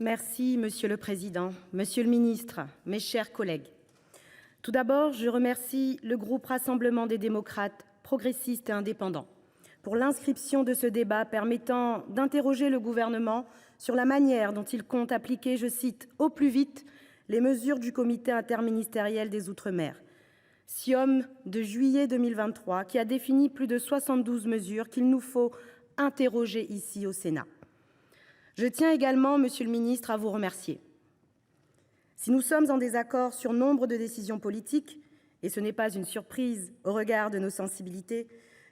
Merci, Monsieur le Président, Monsieur le Ministre, mes chers collègues. Tout d'abord, je remercie le groupe Rassemblement des démocrates, progressistes et indépendants pour l'inscription de ce débat permettant d'interroger le Gouvernement sur la manière dont il compte appliquer, je cite, « au plus vite » les mesures du Comité interministériel des outre-mer, CIOM de juillet 2023, qui a défini plus de 72 mesures qu'il nous faut interroger ici au Sénat. Je tiens également, Monsieur le ministre, à vous remercier. Si nous sommes en désaccord sur nombre de décisions politiques, et ce n'est pas une surprise au regard de nos sensibilités,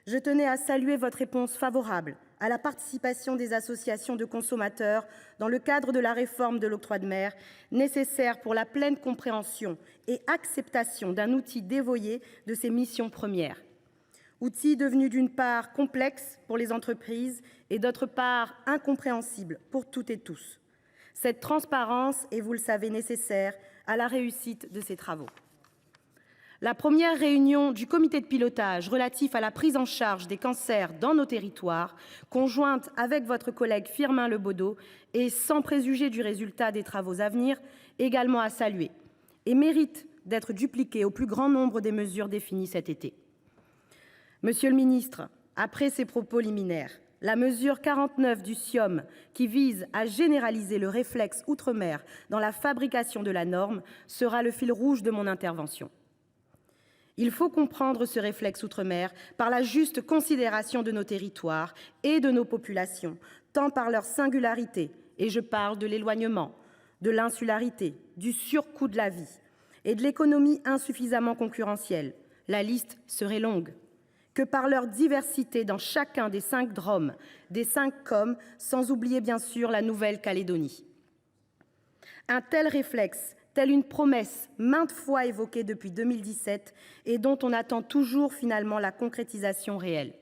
je tenais à saluer votre réponse favorable à la participation des associations de consommateurs dans le cadre de la réforme de l'octroi de mer, nécessaire pour la pleine compréhension et acceptation d'un outil dévoyé de ses missions premières. Outil devenu d'une part complexe pour les entreprises et d'autre part incompréhensible pour toutes et tous. Cette transparence est, vous le savez, nécessaire à la réussite de ces travaux. La première réunion du comité de pilotage relatif à la prise en charge des cancers dans nos territoires, conjointe avec votre collègue Firmin Le Bodo, et sans préjuger du résultat des travaux à venir, également à saluer et mérite d'être dupliquée au plus grand nombre des mesures définies cet été. Monsieur le ministre, après ces propos liminaires, la mesure 49 du CIOM, qui vise à généraliser le réflexe outre-mer dans la fabrication de la norme, sera le fil rouge de mon intervention. Il faut comprendre ce réflexe outre-mer par la juste considération de nos territoires et de nos populations, tant par leur singularité, et je parle de l'éloignement, de l'insularité, du surcoût de la vie et de l'économie insuffisamment concurrentielle, la liste serait longue, que par leur diversité dans chacun des 5 DROM, des 5 COM, sans oublier bien sûr la Nouvelle-Calédonie. Un tel réflexe, telle une promesse maintes fois évoquée depuis 2017 et dont on attend toujours finalement la concrétisation réelle.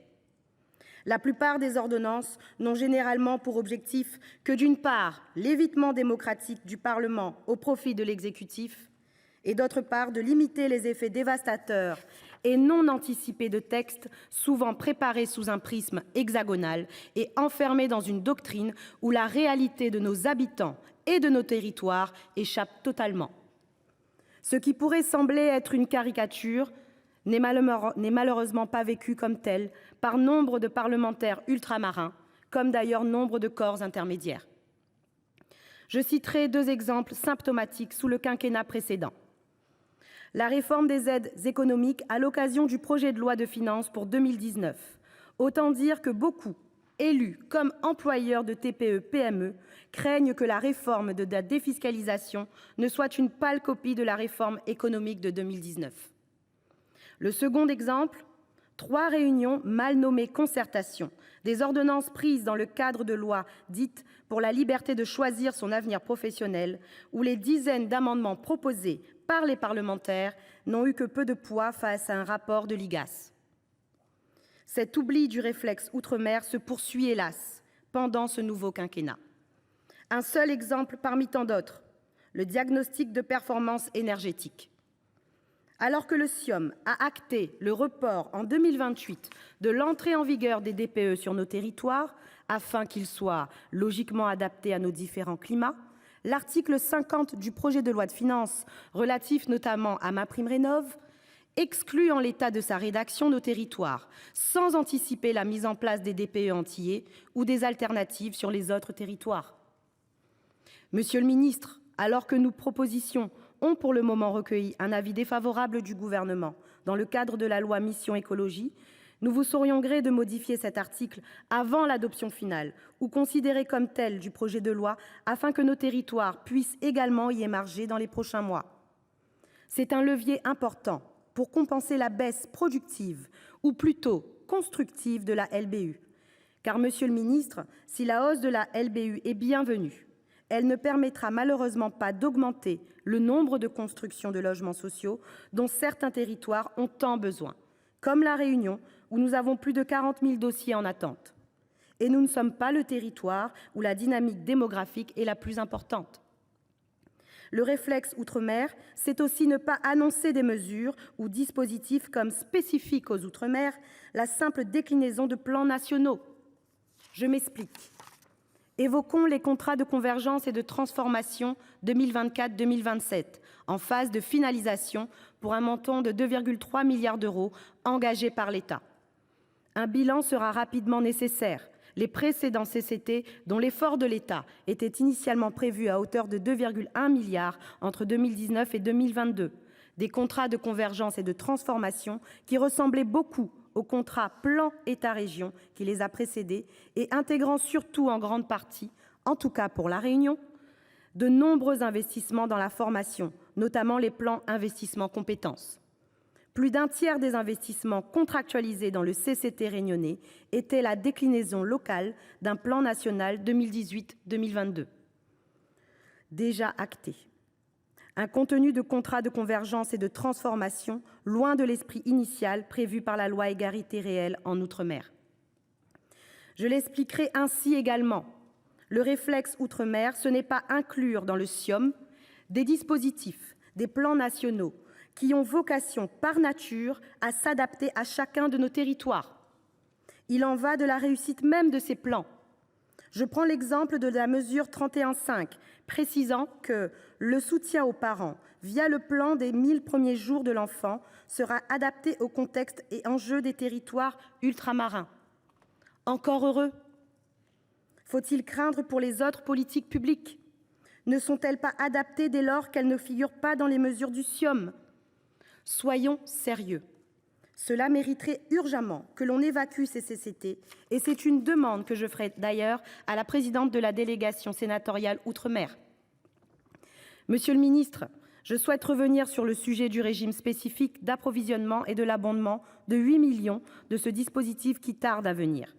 La plupart des ordonnances n'ont généralement pour objectif que, d'une part, l'évitement démocratique du Parlement au profit de l'exécutif et, d'autre part, de limiter les effets dévastateurs et non anticipés de textes souvent préparés sous un prisme hexagonal et enfermés dans une doctrine où la réalité de nos habitants et de nos territoires échappe totalement. Ce qui pourrait sembler être une caricature n'est malheureusement pas vécu comme tel par nombre de parlementaires ultramarins, comme d'ailleurs nombre de corps intermédiaires. Je citerai 2 exemples symptomatiques sous le quinquennat précédent. La réforme des aides économiques à l'occasion du projet de loi de finances pour 2019. Autant dire que beaucoup, élus comme employeurs de TPE-PME, craignent que la réforme de la défiscalisation ne soit une pâle copie de la réforme économique de 2019. Le second exemple, 3 réunions mal nommées concertations, des ordonnances prises dans le cadre de lois dites pour la liberté de choisir son avenir professionnel, où les dizaines d'amendements proposés par les parlementaires n'ont eu que peu de poids face à un rapport de l'IGAS. Cet oubli du réflexe outre-mer se poursuit, hélas, pendant ce nouveau quinquennat. Un seul exemple parmi tant d'autres, le diagnostic de performance énergétique. Alors que le CIOM a acté le report en 2028 de l'entrée en vigueur des DPE sur nos territoires, afin qu'ils soient logiquement adaptés à nos différents climats, l'article 50 du projet de loi de finances, relatif notamment à MaPrimeRénov', exclut en l'état de sa rédaction nos territoires, sans anticiper la mise en place des DPE antillais ou des alternatives sur les autres territoires. Monsieur le ministre, alors que nos propositions ont pour le moment recueilli un avis défavorable du Gouvernement dans le cadre de la loi Mission Écologie, nous vous saurions gré de modifier cet article avant l'adoption finale ou considéré comme tel du projet de loi afin que nos territoires puissent également y émarger dans les prochains mois. C'est un levier important pour compenser la baisse productive ou plutôt constructive de la LBU. Car, monsieur le ministre, si la hausse de la LBU est bienvenue, elle ne permettra malheureusement pas d'augmenter le nombre de constructions de logements sociaux dont certains territoires ont tant besoin, comme La Réunion, où nous avons plus de 40 000 dossiers en attente. Et nous ne sommes pas le territoire où la dynamique démographique est la plus importante. Le réflexe outre-mer, c'est aussi ne pas annoncer des mesures ou dispositifs comme spécifiques aux outre-mer, la simple déclinaison de plans nationaux. Je m'explique. Évoquons les contrats de convergence et de transformation 2024-2027, en phase de finalisation pour un montant de 2,3 milliards d'euros engagés par l'État. Un bilan sera rapidement nécessaire. Les précédents CCT, dont l'effort de l'État était initialement prévu à hauteur de 2,1 milliards entre 2019 et 2022, des contrats de convergence et de transformation qui ressemblaient beaucoup au contrat plan État-région qui les a précédés et intégrant surtout en grande partie, en tout cas pour La Réunion, de nombreux investissements dans la formation, notamment les plans investissement compétences. Plus d'un tiers des investissements contractualisés dans le CCT réunionnais étaient la déclinaison locale d'un plan national 2018-2022, déjà acté. Un contenu de contrat de convergence et de transformation loin de l'esprit initial prévu par la loi Égalité réelle en outre-mer. Je l'expliquerai ainsi également. Le réflexe outre-mer, ce n'est pas inclure dans le SIOM des dispositifs, des plans nationaux qui ont vocation par nature à s'adapter à chacun de nos territoires. Il en va de la réussite même de ces plans. Je prends l'exemple de la mesure 31.5, précisant que le soutien aux parents via le plan des 1000 premiers jours de l'enfant sera adapté au contexte et enjeux des territoires ultramarins. Encore heureux. Faut-il craindre pour les autres politiques publiques? Ne sont-elles pas adaptées dès lors qu'elles ne figurent pas dans les mesures du SIOM? Soyons sérieux. Cela mériterait urgemment que l'on évacue ces CCT et c'est une demande que je ferai d'ailleurs à la présidente de la délégation sénatoriale Outre-mer. Monsieur le ministre, je souhaite revenir sur le sujet du régime spécifique d'approvisionnement et de l'abondement de 8 millions de ce dispositif qui tarde à venir.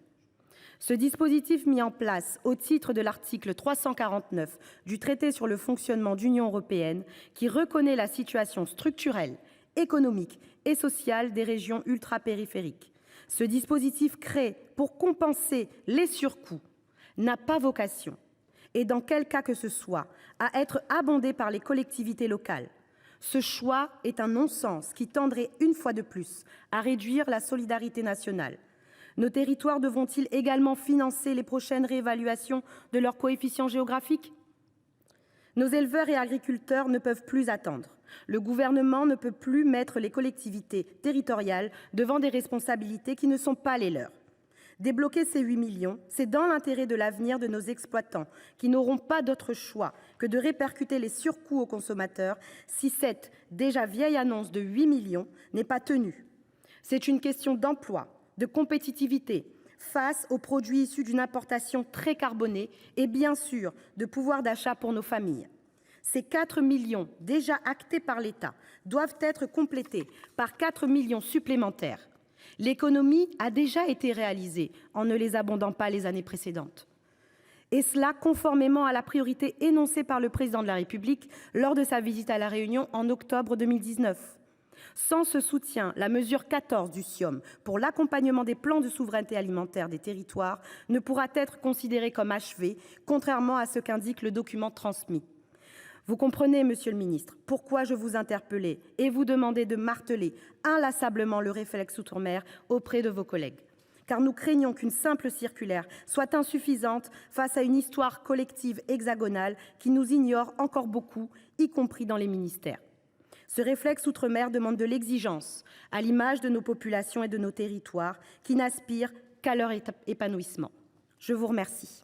Ce dispositif mis en place au titre de l'article 349 du traité sur le fonctionnement de l'Union européenne qui reconnaît la situation structurelle, économique et sociale des régions ultrapériphériques. Ce dispositif créé pour compenser les surcoûts n'a pas vocation, et dans quel cas que ce soit, à être abondé par les collectivités locales. Ce choix est un non-sens qui tendrait une fois de plus à réduire la solidarité nationale. Nos territoires devront-ils également financer les prochaines réévaluations de leurs coefficients géographiques? Nos éleveurs et agriculteurs ne peuvent plus attendre. Le gouvernement ne peut plus mettre les collectivités territoriales devant des responsabilités qui ne sont pas les leurs. Débloquer ces 8 millions, c'est dans l'intérêt de l'avenir de nos exploitants qui n'auront pas d'autre choix que de répercuter les surcoûts aux consommateurs si cette déjà vieille annonce de 8 millions n'est pas tenue. C'est une question d'emploi, de compétitivité face aux produits issus d'une importation très carbonée et bien sûr de pouvoir d'achat pour nos familles. Ces 4 millions déjà actés par l'État doivent être complétés par 4 millions supplémentaires. L'économie a déjà été réalisée en ne les abondant pas les années précédentes. Et cela conformément à la priorité énoncée par le Président de la République lors de sa visite à La Réunion en octobre 2019. Sans ce soutien, la mesure 14 du SIOM pour l'accompagnement des plans de souveraineté alimentaire des territoires ne pourra être considérée comme achevée, contrairement à ce qu'indique le document transmis. Vous comprenez, monsieur le ministre, pourquoi je vous interpellais et vous demandais de marteler inlassablement le réflexe outre-mer auprès de vos collègues. Car nous craignons qu'une simple circulaire soit insuffisante face à une histoire collective hexagonale qui nous ignore encore beaucoup, y compris dans les ministères. Ce réflexe outre-mer demande de l'exigence, à l'image de nos populations et de nos territoires qui n'aspirent qu'à leur épanouissement. Je vous remercie.